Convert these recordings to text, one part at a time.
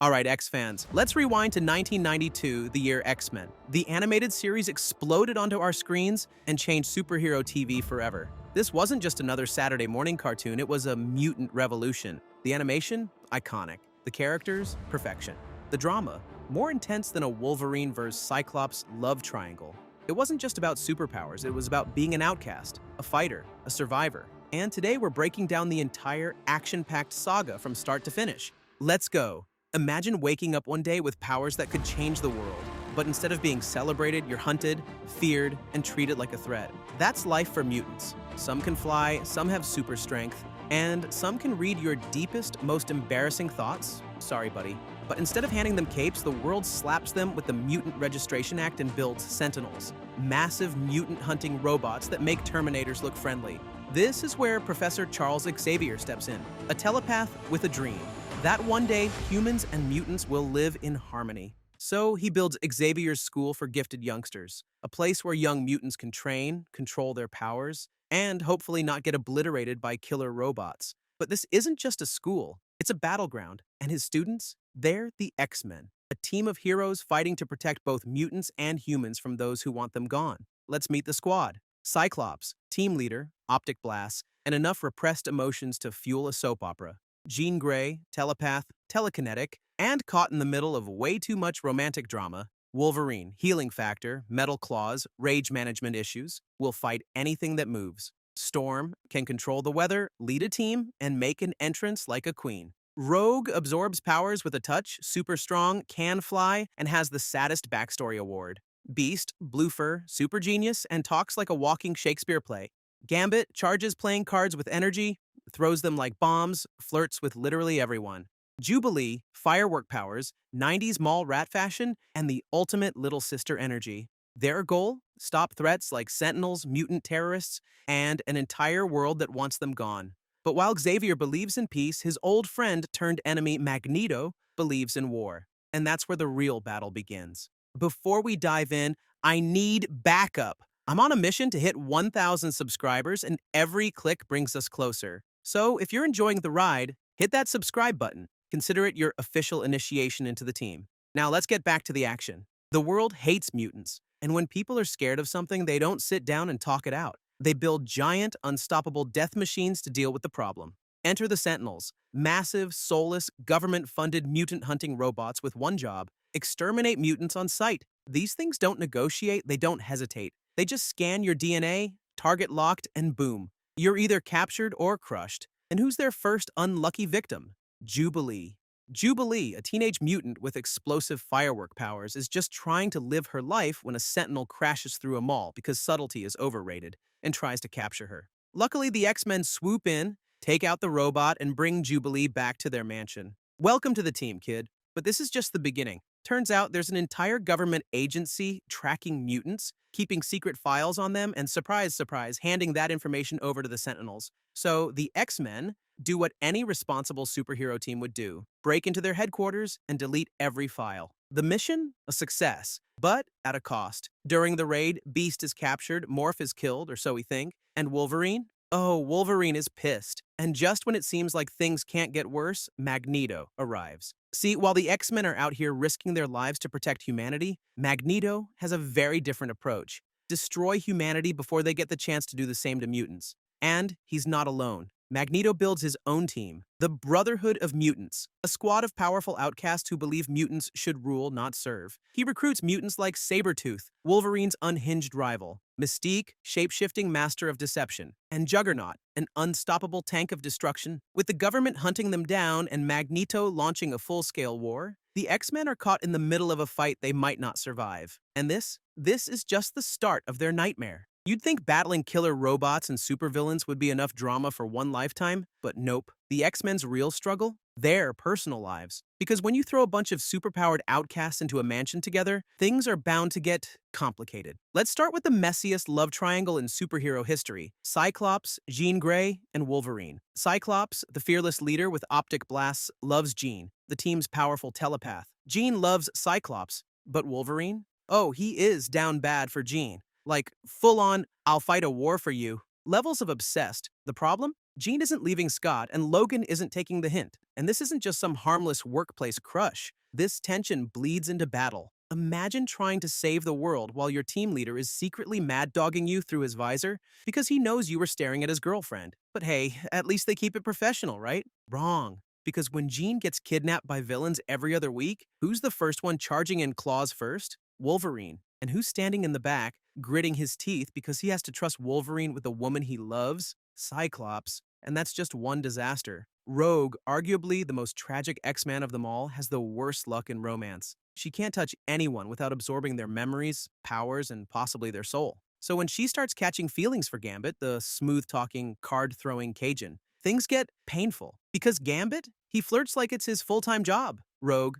Alright, X-fans, let's rewind to 1992, the year X-Men. The animated series exploded onto our screens and changed superhero TV forever. This wasn't just another Saturday morning cartoon, it was a mutant revolution. The animation? Iconic. The characters? Perfection. The drama? More intense than a Wolverine vs. Cyclops love triangle. It wasn't just about superpowers, it was about being an outcast, a fighter, a survivor. And today we're breaking down the entire action-packed saga from start to finish. Let's go! Imagine waking up one day with powers that could change the world, but instead of being celebrated, you're hunted, feared, and treated like a threat. That's life for mutants. Some can fly, some have super strength, and some can read your deepest, most embarrassing thoughts. Sorry, buddy. But instead of handing them capes, the world slaps them with the Mutant Registration Act and builds Sentinels, massive mutant hunting robots that make Terminators look friendly. This is where Professor Charles Xavier steps in, a telepath with a dream. That one day, humans and mutants will live in harmony. So he builds Xavier's School for Gifted Youngsters, a place where young mutants can train, control their powers, and hopefully not get obliterated by killer robots. But this isn't just a school, it's a battleground, and his students, they're the X-Men, a team of heroes fighting to protect both mutants and humans from those who want them gone. Let's meet the squad. Cyclops, team leader, optic blasts, and enough repressed emotions to fuel a soap opera. Jean Grey, telepath, telekinetic, and caught in the middle of way too much romantic drama. Wolverine, healing factor, metal claws, rage management issues, will fight anything that moves. Storm can control the weather, lead a team, and make an entrance like a queen. Rogue absorbs powers with a touch, super strong, can fly, and has the saddest backstory award. Beast, blue fur, super genius, and talks like a walking Shakespeare play. Gambit charges playing cards with energy, throws them like bombs, flirts with literally everyone. Jubilee, firework powers, 90s mall rat fashion, and the ultimate little sister energy. Their goal? Stop threats like Sentinels, mutant terrorists, and an entire world that wants them gone. But while Xavier believes in peace, his old friend turned enemy Magneto believes in war. And that's where the real battle begins. Before we dive in, I need backup. I'm on a mission to hit 1,000 subscribers, and every click brings us closer. So if you're enjoying the ride, hit that subscribe button. Consider it your official initiation into the team. Now let's get back to the action. The world hates mutants, and when people are scared of something, they don't sit down and talk it out. They build giant, unstoppable death machines to deal with the problem. Enter the Sentinels, massive, soulless, government-funded mutant hunting robots with one job: exterminate mutants on sight. These things don't negotiate, they don't hesitate. They just scan your DNA, target locked, and boom. You're either captured or crushed. And who's their first unlucky victim? Jubilee. Jubilee, a teenage mutant with explosive firework powers, is just trying to live her life when a sentinel crashes through a mall because subtlety is overrated and tries to capture her. Luckily, the X-Men swoop in, take out the robot, and bring Jubilee back to their mansion. Welcome to the team, kid. But this is just the beginning. Turns out there's an entire government agency tracking mutants, keeping secret files on them, and surprise, surprise, handing that information over to the Sentinels. So the X-Men do what any responsible superhero team would do: break into their headquarters and delete every file. The mission? A success, but at a cost. During the raid, Beast is captured, Morph is killed, or so we think, and Wolverine? Oh, Wolverine is pissed. And just when it seems like things can't get worse, Magneto arrives. See, while the X-Men are out here risking their lives to protect humanity, Magneto has a very different approach. Destroy humanity before they get the chance to do the same to mutants. And he's not alone. Magneto builds his own team, the Brotherhood of Mutants, a squad of powerful outcasts who believe mutants should rule, not serve. He recruits mutants like Sabretooth, Wolverine's unhinged rival, Mystique, shape-shifting master of deception, and Juggernaut, an unstoppable tank of destruction. With the government hunting them down and Magneto launching a full-scale war, the X-Men are caught in the middle of a fight they might not survive. And this is just the start of their nightmare. You'd think battling killer robots and supervillains would be enough drama for one lifetime, but nope. The X-Men's real struggle? Their personal lives. Because when you throw a bunch of superpowered outcasts into a mansion together, things are bound to get complicated. Let's start with the messiest love triangle in superhero history: Cyclops, Jean Grey, and Wolverine. Cyclops, the fearless leader with optic blasts, loves Jean, the team's powerful telepath. Jean loves Cyclops, but Wolverine? Oh, he is down bad for Jean. Like, full-on, I'll fight a war for you. Levels of obsessed. The problem? Jean isn't leaving Scott, and Logan isn't taking the hint. And this isn't just some harmless workplace crush. This tension bleeds into battle. Imagine trying to save the world while your team leader is secretly mad-dogging you through his visor because he knows you were staring at his girlfriend. But hey, at least they keep it professional, right? Wrong. Because when Jean gets kidnapped by villains every other week, who's the first one charging in claws first? Wolverine. And who's standing in the back, gritting his teeth because he has to trust Wolverine with the woman he loves? Cyclops. And that's just one disaster. Rogue, arguably the most tragic X-Man of them all, has the worst luck in romance. She can't touch anyone without absorbing their memories, powers, and possibly their soul. So when she starts catching feelings for Gambit, the smooth-talking, card-throwing Cajun, things get painful. Because Gambit, he flirts like it's his full-time job. Rogue,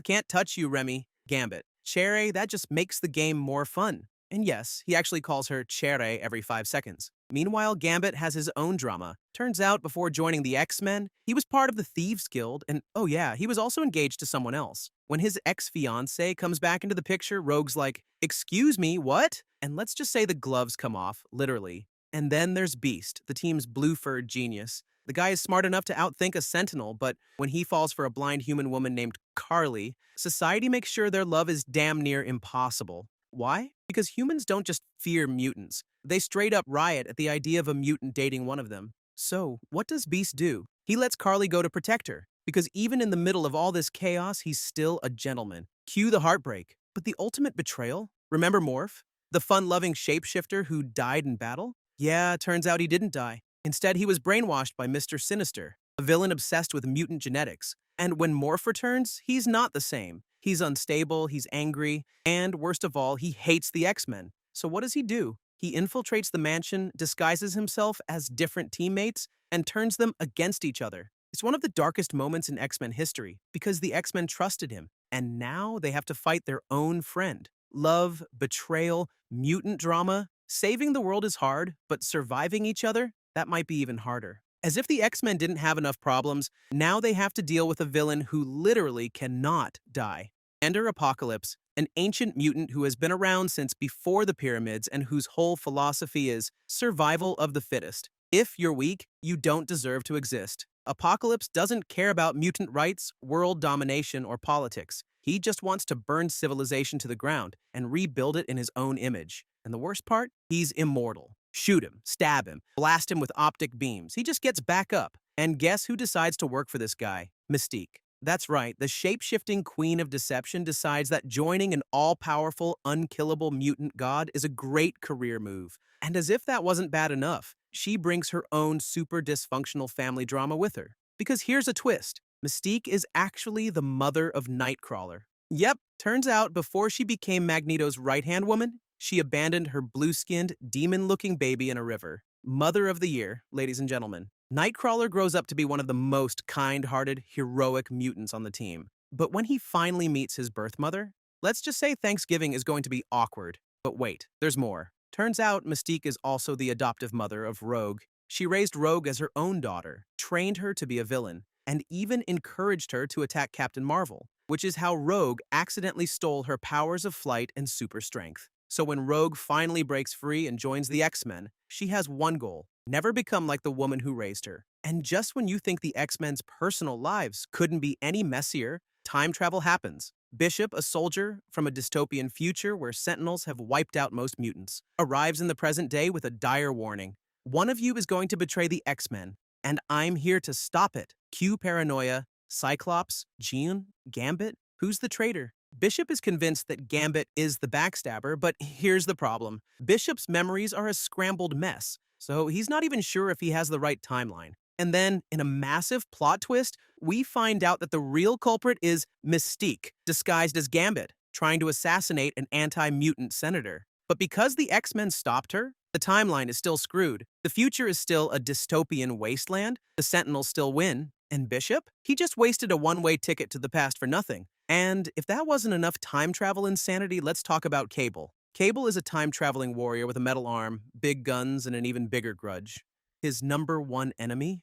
can't touch you, Remy. Gambit, Cherry, that just makes the game more fun. And yes, he actually calls her Cherry every 5 seconds. Meanwhile, Gambit has his own drama. Turns out, before joining the X-Men, he was part of the Thieves Guild, and oh yeah, he was also engaged to someone else. When his ex-fiancée comes back into the picture, Rogue's like, "Excuse me, what?" And let's just say the gloves come off, literally. And then there's Beast, the team's blue-furred genius. The guy is smart enough to outthink a Sentinel, but when he falls for a blind human woman named Carly, society makes sure their love is damn near impossible. Why? Because humans don't just fear mutants. They straight up riot at the idea of a mutant dating one of them. So, what does Beast do? He lets Carly go to protect her, because even in the middle of all this chaos, he's still a gentleman. Cue the heartbreak. But the ultimate betrayal? Remember Morph? The fun-loving shapeshifter who died in battle? Yeah, turns out he didn't die. Instead, he was brainwashed by Mr. Sinister, a villain obsessed with mutant genetics. And when Morph returns, he's not the same. He's unstable, he's angry, and worst of all, he hates the X-Men. So what does he do? He infiltrates the mansion, disguises himself as different teammates, and turns them against each other. It's one of the darkest moments in X-Men history, because the X-Men trusted him, and now they have to fight their own friend. Love, betrayal, mutant drama. Saving the world is hard, but surviving each other? That might be even harder. As if the X-Men didn't have enough problems, now they have to deal with a villain who literally cannot die. Enter Apocalypse, an ancient mutant who has been around since before the pyramids and whose whole philosophy is survival of the fittest. If you're weak, you don't deserve to exist. Apocalypse doesn't care about mutant rights, world domination, or politics. He just wants to burn civilization to the ground and rebuild it in his own image. And the worst part? He's immortal. Shoot him, stab him, blast him with optic beams. He just gets back up. And guess who decides to work for this guy? Mystique. That's right, the shape-shifting queen of deception decides that joining an all-powerful, unkillable mutant god is a great career move. And as if that wasn't bad enough, she brings her own super dysfunctional family drama with her. Because here's a twist. Mystique is actually the mother of Nightcrawler. Yep, turns out before she became Magneto's right-hand woman, she abandoned her blue-skinned, demon-looking baby in a river. Mother of the Year, ladies and gentlemen. Nightcrawler grows up to be one of the most kind-hearted, heroic mutants on the team. But when he finally meets his birth mother, let's just say Thanksgiving is going to be awkward. But wait, there's more. Turns out Mystique is also the adoptive mother of Rogue. She raised Rogue as her own daughter, trained her to be a villain, and even encouraged her to attack Captain Marvel, which is how Rogue accidentally stole her powers of flight and super strength. So when Rogue finally breaks free and joins the X-Men, she has one goal: never become like the woman who raised her. And just when you think the X-Men's personal lives couldn't be any messier, time travel happens. Bishop, a soldier from a dystopian future where Sentinels have wiped out most mutants, arrives in the present day with a dire warning. One of you is going to betray the X-Men, and I'm here to stop it. Cue paranoia. Cyclops? Jean? Gambit? Who's the traitor? Bishop is convinced that Gambit is the backstabber, but here's the problem. Bishop's memories are a scrambled mess, so he's not even sure if he has the right timeline. And then, in a massive plot twist, we find out that the real culprit is Mystique, disguised as Gambit, trying to assassinate an anti-mutant senator. But because the X-Men stopped her, the timeline is still screwed. The future is still a dystopian wasteland, the Sentinels still win, and Bishop? He just wasted a one-way ticket to the past for nothing. And if that wasn't enough time travel insanity, let's talk about Cable. Cable is a time-traveling warrior with a metal arm, big guns, and an even bigger grudge. His number one enemy?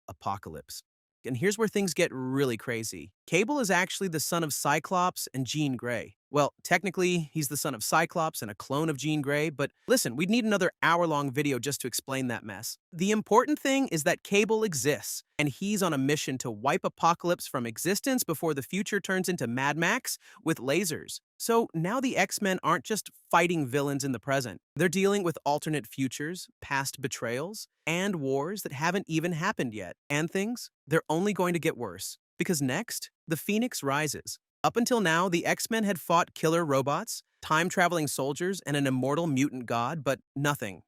Apocalypse. And here's where things get really crazy. Cable is actually the son of Cyclops and Jean Grey. Well, technically, he's the son of Cyclops and a clone of Jean Grey, but listen, we'd need another hour-long video just to explain that mess. The important thing is that Cable exists, and he's on a mission to wipe Apocalypse from existence before the future turns into Mad Max with lasers. So now the X-Men aren't just fighting villains in the present. They're dealing with alternate futures, past betrayals, and wars that haven't even happened yet. And things, they're only going to get worse. Because next, the Phoenix rises. Up until now, the X-Men had fought killer robots, time-traveling soldiers, and an immortal mutant god, but nothing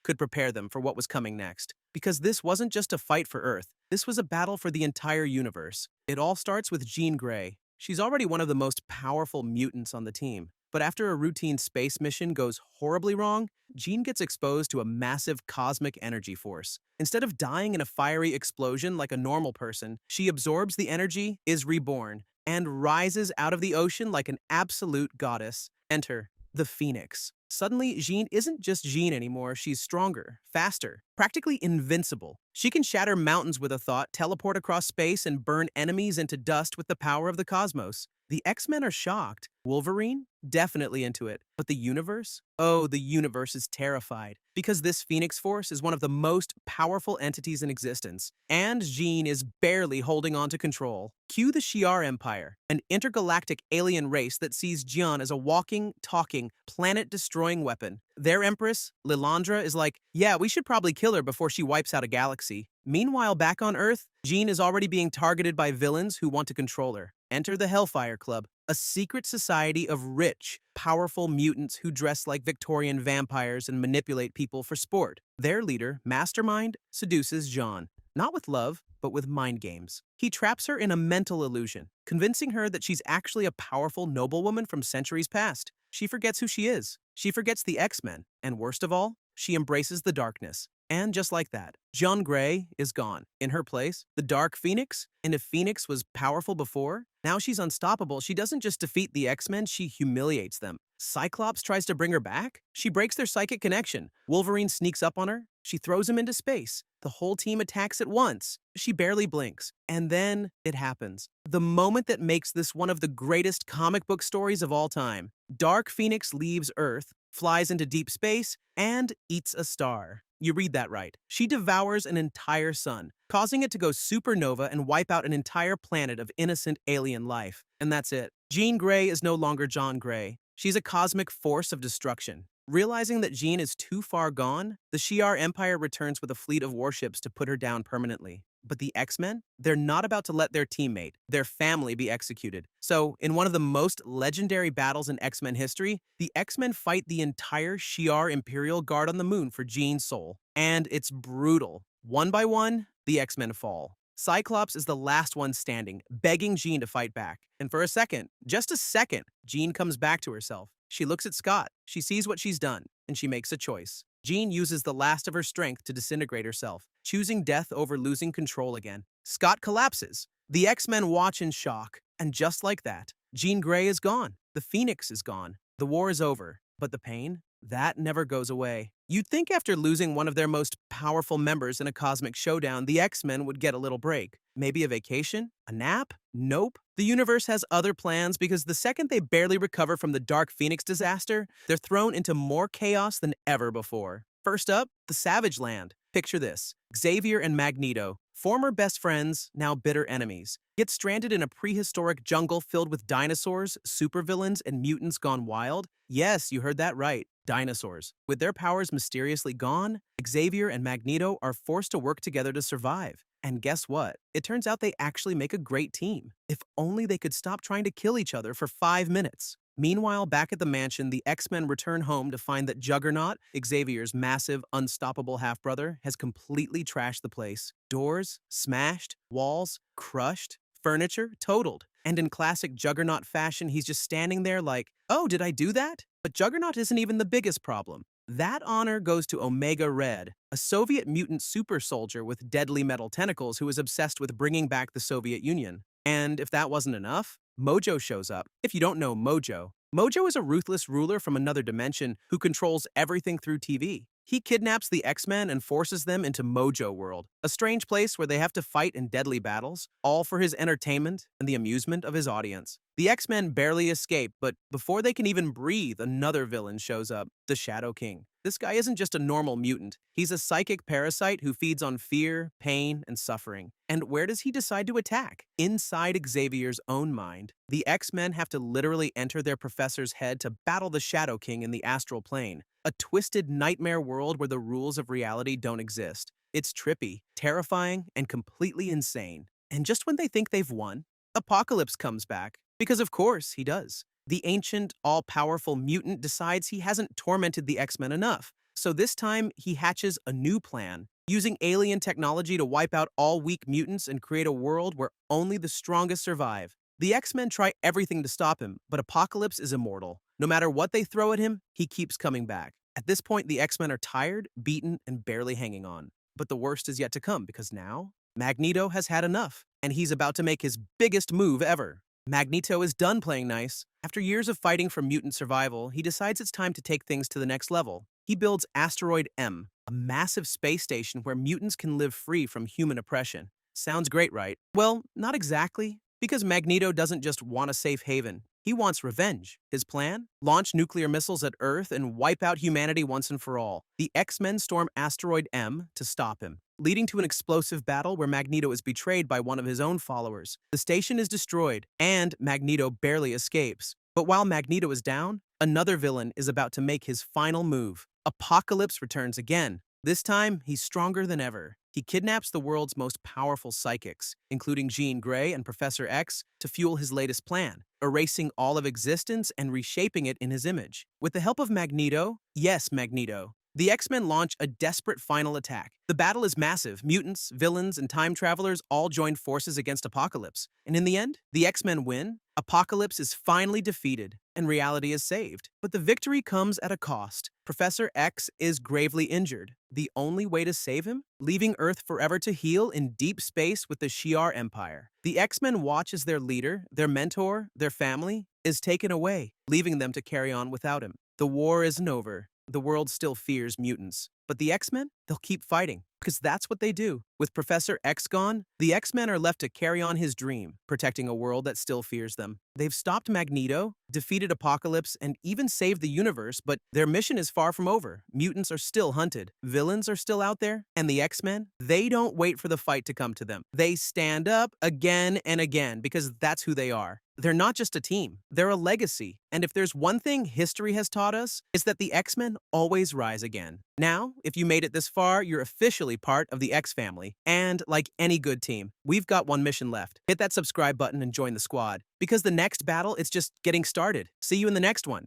could prepare them for what was coming next. Because this wasn't just a fight for Earth, this was a battle for the entire universe. It all starts with Jean Grey. She's already one of the most powerful mutants on the team. But after a routine space mission goes horribly wrong, Jean gets exposed to a massive cosmic energy force. Instead of dying in a fiery explosion like a normal person, she absorbs the energy, is reborn, and rises out of the ocean like an absolute goddess. Enter the Phoenix. Suddenly, Jean isn't just Jean anymore, she's stronger, faster, practically invincible. She can shatter mountains with a thought, teleport across space, and burn enemies into dust with the power of the cosmos. The X-Men are shocked. Wolverine? Definitely into it. But the universe? Oh, the universe is terrified. Because this Phoenix Force is one of the most powerful entities in existence. And Jean is barely holding on to control. Cue the Shi'ar Empire, an intergalactic alien race that sees Jean as a walking, talking, planet-destroying weapon. Their empress, Lilandra, is like, yeah, we should probably kill her before she wipes out a galaxy. Meanwhile, back on Earth, Jean is already being targeted by villains who want to control her. Enter the Hellfire Club, a secret society of rich, powerful mutants who dress like Victorian vampires and manipulate people for sport. Their leader, Mastermind, seduces Jean, not with love, but with mind games. He traps her in a mental illusion, convincing her that she's actually a powerful noblewoman from centuries past. She forgets who she is. She forgets the X-Men. And worst of all, she embraces the darkness. And just like that, Jean Grey is gone. In her place, the Dark Phoenix. And if Phoenix was powerful before, now she's unstoppable. She doesn't just defeat the X-Men, she humiliates them. Cyclops tries to bring her back. She breaks their psychic connection. Wolverine sneaks up on her. She throws him into space. The whole team attacks at once. She barely blinks. And then it happens. The moment that makes this one of the greatest comic book stories of all time. Dark Phoenix leaves Earth, flies into deep space, and eats a star. You read that right. She devours an entire sun, causing it to go supernova and wipe out an entire planet of innocent alien life. And that's it. Jean Grey is no longer Jean Grey. She's a cosmic force of destruction. Realizing that Jean is too far gone, the Shi'ar Empire returns with a fleet of warships to put her down permanently. But the X-Men? They're not about to let their teammate, their family, be executed. So, in one of the most legendary battles in X-Men history, the X-Men fight the entire Shi'ar Imperial Guard on the moon for Jean's soul. And it's brutal. One by one, the X-Men fall. Cyclops is the last one standing, begging Jean to fight back. And for a second, just a second, Jean comes back to herself. She looks at Scott, she sees what she's done, and she makes a choice. Jean uses the last of her strength to disintegrate herself, choosing death over losing control again. Scott collapses. The X-Men watch in shock, and just like that, Jean Grey is gone. The Phoenix is gone. The war is over. But the pain? That never goes away. You'd think after losing one of their most powerful members in a cosmic showdown, the X-Men would get a little break. Maybe a vacation? A nap? Nope. The universe has other plans because the second they barely recover from the Dark Phoenix disaster, they're thrown into more chaos than ever before. First up, the Savage Land. Picture this. Xavier and Magneto, former best friends, now bitter enemies, get stranded in a prehistoric jungle filled with dinosaurs, supervillains, and mutants gone wild. Yes, you heard that right. Dinosaurs. With their powers mysteriously gone, Xavier and Magneto are forced to work together to survive. And guess what? It turns out they actually make a great team. If only they could stop trying to kill each other for 5 minutes. Meanwhile, back at the mansion, the X-Men return home to find that Juggernaut, Xavier's massive, unstoppable half-brother, has completely trashed the place. Doors smashed, walls crushed, furniture totaled. And in classic Juggernaut fashion, he's just standing there like, oh, did I do that? But Juggernaut isn't even the biggest problem. That honor goes to Omega Red, a Soviet mutant super soldier with deadly metal tentacles who is obsessed with bringing back the Soviet Union. And if that wasn't enough, Mojo shows up. If you don't know Mojo, Mojo is a ruthless ruler from another dimension who controls everything through TV. He kidnaps the X-Men and forces them into Mojo World, a strange place where they have to fight in deadly battles, all for his entertainment and the amusement of his audience. The X-Men barely escape, but before they can even breathe, another villain shows up, the Shadow King. This guy isn't just a normal mutant. He's a psychic parasite who feeds on fear, pain, and suffering. And where does he decide to attack? Inside Xavier's own mind. The X-Men have to literally enter their professor's head to battle the Shadow King in the astral plane, a twisted nightmare world where the rules of reality don't exist. It's trippy, terrifying, and completely insane. And just when they think they've won, Apocalypse comes back. Because of course he does. The ancient, all-powerful mutant decides he hasn't tormented the X-Men enough. So this time, he hatches a new plan, using alien technology to wipe out all weak mutants and create a world where only the strongest survive. The X-Men try everything to stop him, but Apocalypse is immortal. No matter what they throw at him, he keeps coming back. At this point, the X-Men are tired, beaten, and barely hanging on. But the worst is yet to come, because now, Magneto has had enough, and he's about to make his biggest move ever. Magneto is done playing nice. After years of fighting for mutant survival, he decides it's time to take things to the next level. He builds Asteroid M, a massive space station where mutants can live free from human oppression. Sounds great, right? Well, not exactly. Because Magneto doesn't just want a safe haven. He wants revenge. His plan? Launch nuclear missiles at Earth and wipe out humanity once and for all. The X-Men storm Asteroid M to stop him, leading to an explosive battle where Magneto is betrayed by one of his own followers. The station is destroyed, and Magneto barely escapes. But while Magneto is down, another villain is about to make his final move. Apocalypse returns again. This time, he's stronger than ever. He kidnaps the world's most powerful psychics, including Jean Grey and Professor X, to fuel his latest plan, erasing all of existence and reshaping it in his image. With the help of Magneto, yes, Magneto, the X-Men launch a desperate final attack. The battle is massive. Mutants, villains, and time travelers all join forces against Apocalypse. And in the end, the X-Men win. Apocalypse is finally defeated, and reality is saved. But the victory comes at a cost. Professor X is gravely injured. The only way to save him? Leaving Earth forever to heal in deep space with the Shi'ar Empire. The X-Men watch as their leader, their mentor, their family, is taken away, leaving them to carry on without him. The war isn't over. The world still fears mutants. But the X-Men? They'll keep fighting, because that's what they do. With Professor X gone, the X-Men are left to carry on his dream, protecting a world that still fears them. They've stopped Magneto, defeated Apocalypse, and even saved the universe, but their mission is far from over. Mutants are still hunted, villains are still out there, and the X-Men, they don't wait for the fight to come to them. They stand up again and again, because that's who they are. They're not just a team, they're a legacy. And if there's one thing history has taught us, it's that the X-Men always rise again. Now, if you made it this far, you're officially part of the X family. And like any good team, we've got one mission left. Hit that subscribe button and join the squad. Because the next battle, it's just getting started. See you in the next one.